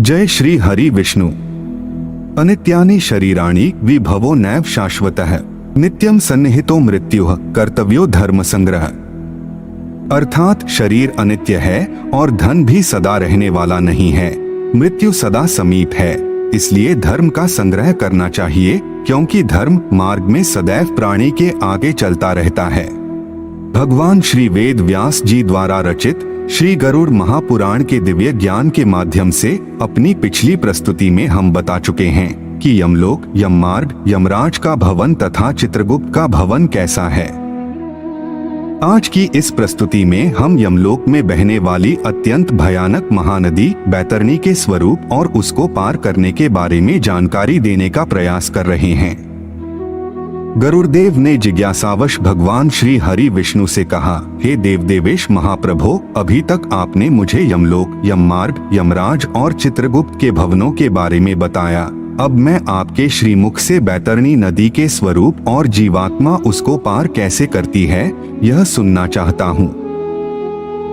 जय श्री हरि विष्णु। अनित्यानि शरीराणि विभवो नैव शाश्वतः नित्यं सन्निहितो मृत्युः कर्तव्यो धर्म संग्रह। अर्थात शरीर अनित्य है और धन भी सदा रहने वाला नहीं है। मृत्यु सदा समीप है, इसलिए धर्म का संग्रह करना चाहिए, क्योंकि धर्म मार्ग में सदैव प्राणी के आगे चलता रहता है। भगवान श्री वेद व्यास जी द्वारा रचित श्री गरुड़ महापुराण के दिव्य ज्ञान के माध्यम से अपनी पिछली प्रस्तुति में हम बता चुके हैं कि यमलोक, यममार्ग, यमराज का भवन तथा चित्रगुप्त का भवन कैसा है। आज की इस प्रस्तुति में हम यमलोक में बहने वाली अत्यंत भयानक महानदी बैतरणी के स्वरूप और उसको पार करने के बारे में जानकारी देने का प्रयास कर रहे हैं। गरुड़देव ने जिज्ञासावश भगवान श्री हरि विष्णु से कहा, हे देवदेवेश महाप्रभो, अभी तक आपने मुझे यमलोक, यममार्ग, यमराज और चित्रगुप्त के भवनों के बारे में बताया। अब मैं आपके श्रीमुख से बैतरणी नदी के स्वरूप और जीवात्मा उसको पार कैसे करती है, यह सुनना चाहता हूँ।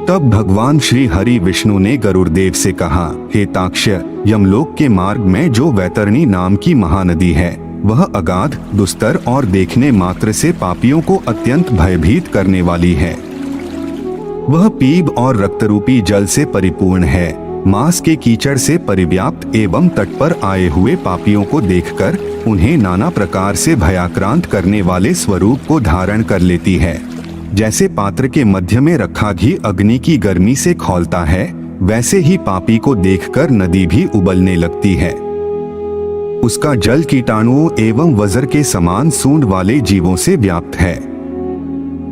तब भगवान श्री हरि विष्णु ने गरुड़देव से कहा, हे ताक्ष्य, यमलोक के मार्ग में जो बैतरणी नाम की महानदी है, वह अगाध, दुस्तर और देखने मात्र से पापियों को अत्यंत भयभीत करने वाली है। वह पीब और रक्तरूपी जल से परिपूर्ण है। मांस के कीचड़ से परिव्याप्त एवं तट पर आए हुए पापियों को देखकर उन्हें नाना प्रकार से भयाक्रांत करने वाले स्वरूप को धारण कर लेती है। जैसे पात्र के मध्य में रखा घी अग्नि की गर्मी से खौलता है, वैसे ही पापी को देखकर नदी भी उबलने लगती है। उसका जल कीटाणुओं एवं वज्र के समान सूंड वाले जीवों से व्याप्त है।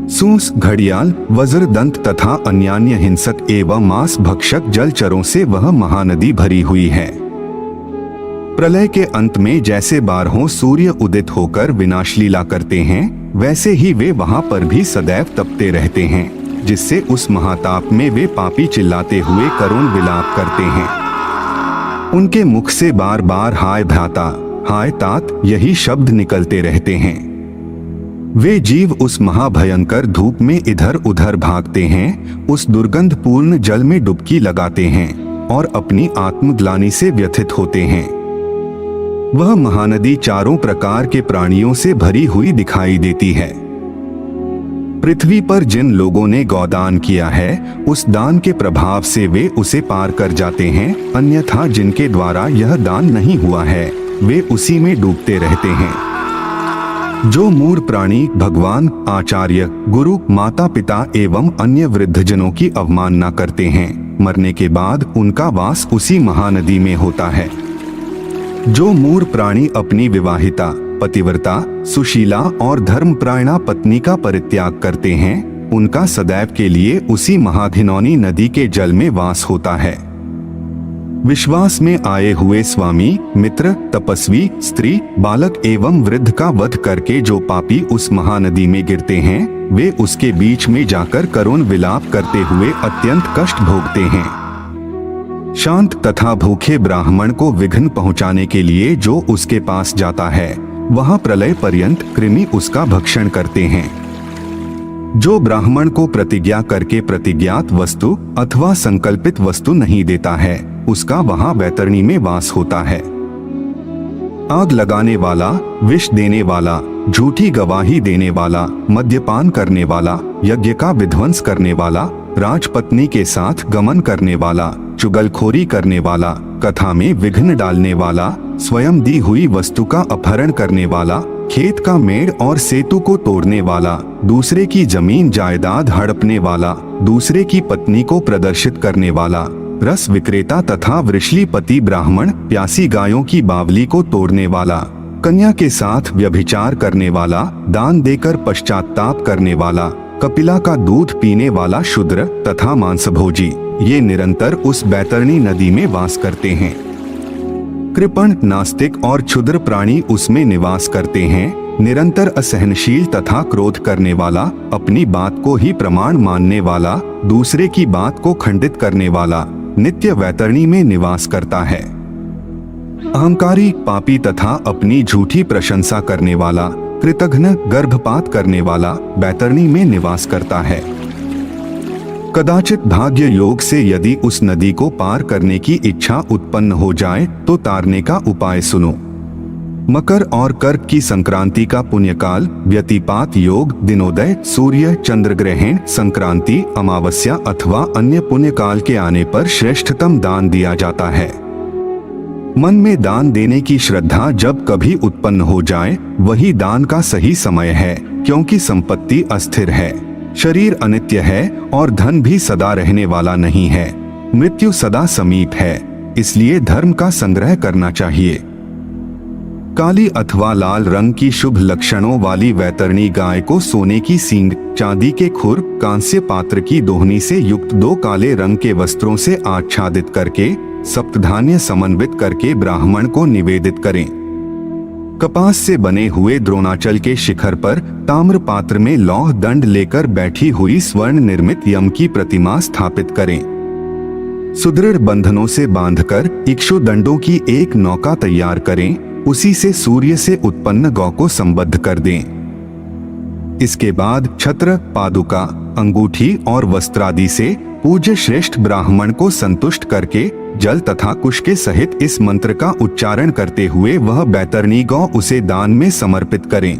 सूंस, घड़ियाल, वज्रदंत तथा अन्यान्य हिंसक एवं मांस भक्षक जलचरों से वह महानदी भरी हुई है। प्रलय के अंत में जैसे बारहों सूर्य उदित होकर विनाश लीला करते हैं, वैसे ही वे वहां पर भी सदैव तपते रहते हैं, जिससे उस महाताप में वे पापी चिल्लाते हुए करुण विलाप करते हैं। उनके मुख से बार बार हाय भ्राता, हाय तात यही शब्द निकलते रहते हैं। वे जीव उस महाभयंकर धूप में इधर उधर भागते हैं, उस दुर्गंध पूर्ण जल में डुबकी लगाते हैं और अपनी आत्मग्लानि से व्यथित होते हैं। वह महानदी चारों प्रकार के प्राणियों से भरी हुई दिखाई देती है। पृथ्वी पर जिन लोगों ने गौदान किया है, उस दान के प्रभाव से वे उसे पार कर जाते हैं, अन्यथा जिनके द्वारा यह दान नहीं हुआ है, वे उसी में डूबते रहते हैं। जो मूढ़ प्राणी भगवान, आचार्य, गुरु, माता पिता एवं अन्य वृद्धजनों की अवमानना करते हैं, मरने के बाद उनका वास उसी महानदी में होता है। जो मूढ़ प्राणी अपनी विवाहिता, पतिव्रता, सुशीला और धर्मपरायणा पत्नी का परित्याग करते हैं, उनका सदैव के लिए उसी महाघिनौनी नदी के जल में वास होता है। विश्वास में आए हुए स्वामी, मित्र, तपस्वी, स्त्री, बालक एवं वृद्ध का वध करके जो पापी उस महानदी में गिरते हैं, वे उसके बीच में जाकर करुण विलाप करते हुए अत्यंत कष्ट भोगते हैं। शांत तथा भूखे ब्राह्मण को विघ्न पहुंचाने के लिए जो उसके पास जाता है, वहां प्रलय पर्यंत कृमि उसका भक्षण करते हैं। जो ब्राह्मण को प्रतिज्ञा करके प्रतिज्ञात वस्तु अथवा संकल्पित वस्तु नहीं देता है, उसका वहां बैतरणी में वास होता है। आग लगाने वाला, विष देने वाला, झूठी गवाही देने वाला, मद्यपान करने वाला, यज्ञ का विध्वंस करने वाला, राजपत्नी के साथ गमन करने वाला, चुगलखोरी करने वाला, कथा में विघ्न डालने वाला, स्वयं दी हुई वस्तु का अपहरण करने वाला, खेत का मेड़ और सेतु को तोड़ने वाला, दूसरे की जमीन जायदाद हड़पने वाला, दूसरे की पत्नी को प्रदर्शित करने वाला, रस विक्रेता तथा वृषलीपति ब्राह्मण, प्यासी गायों की बावली को तोड़ने वाला, कन्या के साथ व्यभिचार करने वाला, दान देकर पश्चाताप करने वाला, कपिला का दूध पीने वाला शूद्र तथा मांसभोजी, ये निरंतर उस बैतरणी नदी में वास करते हैं। कृपण, नास्तिक और क्षुद्र प्राणी उसमें निवास करते हैं। निरंतर असहनशील तथा क्रोध करने वाला, अपनी बात को ही प्रमाण मानने वाला, दूसरे की बात को खंडित करने वाला, नित्य बैतरणी में निवास करता है। अहंकारी, पापी तथा अपनी झूठी प्रशंसा करने वाला, कृतघ्न, गर्भपात करने वाला बैतरणी में निवास करता है। कदाचित भाग्य योग से यदि उस नदी को पार करने की इच्छा उत्पन्न हो जाए तो तारने का उपाय सुनो। मकर और कर्क की संक्रांति का पुण्यकाल, व्यतिपात योग, दिनोदय, सूर्य चंद्र ग्रहण, संक्रांति, अमावस्या अथवा अन्य पुण्यकाल के आने पर श्रेष्ठतम दान दिया जाता है। मन में दान देने की श्रद्धा जब कभी उत्पन्न हो जाए वही दान का सही समय है, क्योंकि संपत्ति अस्थिर है, शरीर अनित्य है और धन भी सदा रहने वाला नहीं है। मृत्यु सदा समीप है, इसलिए धर्म का संग्रह करना चाहिए। काली अथवा लाल रंग की शुभ लक्षणों वाली वैतरणी गाय को सोने की सींग, चांदी के खुर, कांस्य पात्र की दोहनी से युक्त 2 काले रंग के वस्त्रों से आच्छादित करके सप्तधान्य समन्वित करके ब्राह्मण को निवेदित करें। कपास से बने हुए द्रोणाचल के शिखर पर ताम्र पात्र में लौह दंड लेकर बैठी हुई स्वर्ण निर्मित यम की प्रतिमा स्थापित करें। सुदृढ़ बंधनों से बांधकर इक्षु दंडों की एक नौका तैयार करें, उसी से सूर्य से उत्पन्न गौ को संबद्ध कर दें। इसके बाद छत्र, पादुका, अंगूठी और वस्त्रादि से पूज्य श्रेष्ठ ब्राह्मण को संतुष्ट करके जल तथा कुश के सहित इस मंत्र का उच्चारण करते हुए वह बैतरणी गौ उसे दान में समर्पित करें।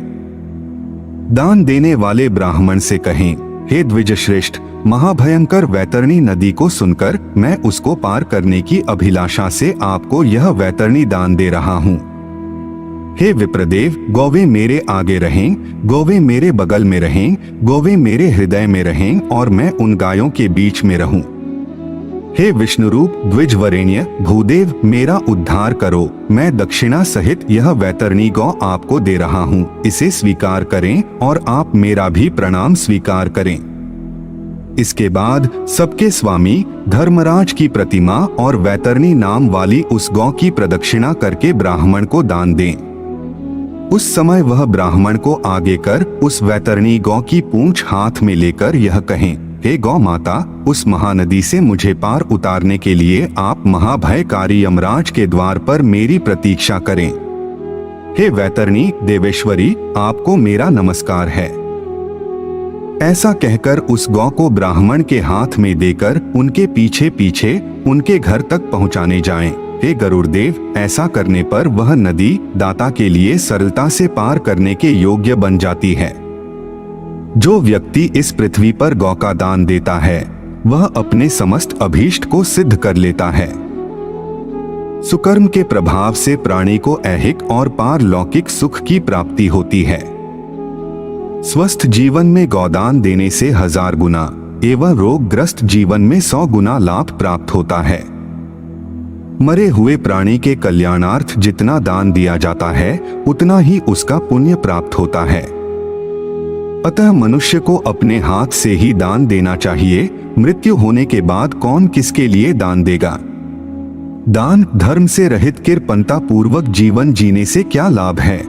दान देने वाले ब्राह्मण से कहें, हे द्विज श्रेष्ठ, महाभयंकर वैतरणी नदी को सुनकर मैं उसको पार करने की अभिलाषा से आपको यह वैतरणी दान दे रहा हूँ। हे विप्रदेव, गौवे मेरे आगे रहें, गौवे मेरे बगल में रहें, गौवे मेरे हृदय में रहें और मैं उन गायों के बीच में रहूं। हे विष्णुरूप द्विजवरेण्य भूदेव, मेरा उद्धार करो। मैं दक्षिणा सहित यह वैतरणी गौ आपको दे रहा हूँ, इसे स्वीकार करें और आप मेरा भी प्रणाम स्वीकार करें। इसके बाद सबके स्वामी धर्मराज की प्रतिमा और वैतरणी नाम वाली उस गौ की प्रदक्षिणा करके ब्राह्मण को दान दें। उस समय वह ब्राह्मण को आगे कर उस वैतरणी गौ की पूंछ हाथ में लेकर यह कहें, हे गौ माता, उस महानदी से मुझे पार उतारने के लिए आप महाभयकारी यमराज के द्वार पर मेरी प्रतीक्षा करें। हे वैतरणी देवेश्वरी, आपको मेरा नमस्कार है। ऐसा कहकर उस गौ को ब्राह्मण के हाथ में देकर उनके पीछे पीछे उनके घर तक पहुंचाने जाएं। हे गरुड़देव, ऐसा करने पर वह नदी दाता के लिए सरलता से पार करने के योग्य बन जाती है। जो व्यक्ति इस पृथ्वी पर गौ का दान देता है वह अपने समस्त अभीष्ट को सिद्ध कर लेता है। सुकर्म के प्रभाव से प्राणी को ऐहिक और पारलौकिक सुख की प्राप्ति होती है। स्वस्थ जीवन में गौदान देने से 1000 गुना एवं रोगग्रस्त जीवन में 100 गुना लाभ प्राप्त होता है। मरे हुए प्राणी के कल्याणार्थ जितना दान दिया जाता है उतना ही उसका पुण्य प्राप्त होता है। अतः मनुष्य को अपने हाथ से ही दान देना चाहिए। मृत्यु होने के बाद कौन किसके लिए दान देगा? दान धर्म से रहित कृपणता पूर्वक जीवन जीने से क्या लाभ है?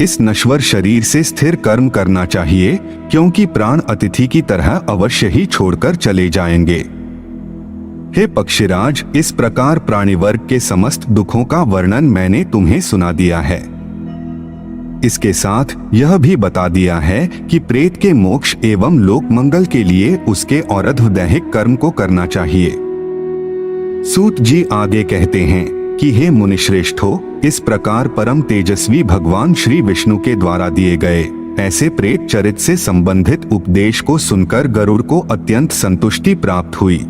इस नश्वर शरीर से स्थिर कर्म करना चाहिए, क्योंकि प्राण अतिथि की तरह अवश्य ही छोड़कर चले जाएंगे। हे पक्षीराज, इस प्रकार प्राणी वर्ग के समस्त दुखों का वर्णन मैंने तुम्हें सुना दिया है। इसके साथ यह भी बता दिया है कि प्रेत के मोक्ष एवं लोक मंगल के लिए उसके औरध्व दैहिक कर्म को करना चाहिए। सूत जी आगे कहते हैं कि हे मुनिश्रेष्ठो, इस प्रकार परम तेजस्वी भगवान श्री विष्णु के द्वारा दिए गए ऐसे प्रेत चरित से संबंधित उपदेश को सुनकर गरुड़ को अत्यंत संतुष्टि प्राप्त हुई।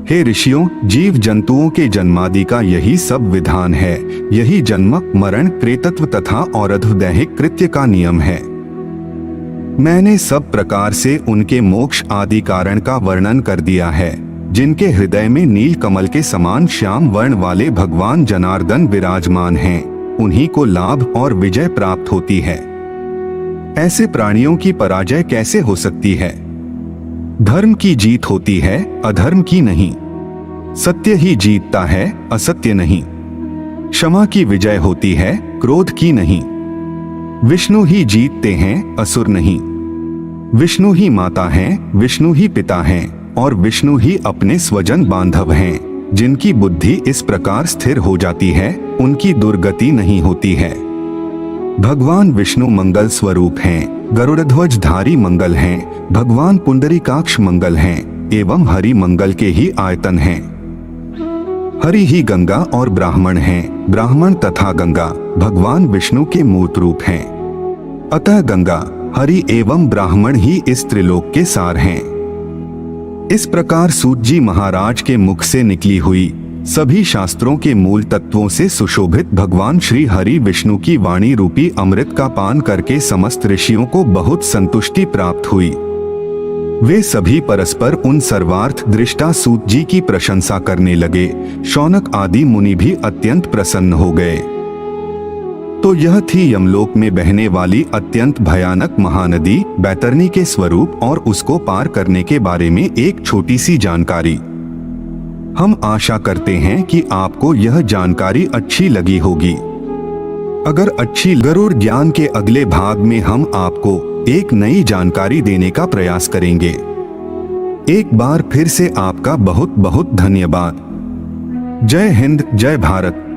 हे ऋषियों, जीव जंतुओं के जन्मादि का यही सब विधान है। यही जन्म मरण प्रेतत्व तथा औरध्व दैहिक कृत्य का नियम है। मैंने सब प्रकार से उनके मोक्ष आदि कारण का वर्णन कर दिया है। जिनके हृदय में नील कमल के समान श्याम वर्ण वाले भगवान जनार्दन विराजमान हैं, उन्हीं को लाभ और विजय प्राप्त होती है। ऐसे प्राणियों की पराजय कैसे हो सकती है? धर्म की जीत होती है, अधर्म की नहीं। सत्य ही जीतता है, असत्य नहीं। क्षमा की विजय होती है, क्रोध की नहीं। विष्णु ही जीतते हैं, असुर नहीं। विष्णु ही माता हैं, विष्णु ही पिता हैं और विष्णु ही अपने स्वजन बांधव हैं। जिनकी बुद्धि इस प्रकार स्थिर हो जाती है उनकी दुर्गति नहीं होती है। भगवान विष्णु मंगल स्वरूप हैं, गरुड़ध्वजधारी मंगल हैं, भगवान पुंडरीकाक्ष मंगल हैं एवं हरि मंगल के ही आयतन हैं। हरि ही गंगा और ब्राह्मण हैं, ब्राह्मण तथा गंगा भगवान विष्णु के मूर्त रूप हैं। अतः गंगा, हरि एवं ब्राह्मण ही इस त्रिलोक के सार हैं। इस प्रकार सूत जी महाराज के मुख से निकली हुई सभी शास्त्रों के मूल तत्वों से सुशोभित भगवान श्री हरि विष्णु की वाणी रूपी अमृत का पान करके समस्त ऋषियों को बहुत संतुष्टि प्राप्त हुई। वे सभी परस्पर उन सर्वार्थ दृष्टा सूत जी की प्रशंसा करने लगे। शौनक आदि मुनि भी अत्यंत प्रसन्न हो गए। तो यह थी यमलोक में बहने वाली अत्यंत भयानक महानदी बैतरणी के स्वरूप और उसको पार करने के बारे में एक छोटी सी जानकारी। हम आशा करते हैं कि आपको यह जानकारी अच्छी लगी होगी। अगर अच्छी गरुड़ ज्ञान के अगले भाग में हम आपको एक नई जानकारी देने का प्रयास करेंगे। एक बार फिर से आपका बहुत बहुत धन्यवाद। जय हिंद, जय भारत।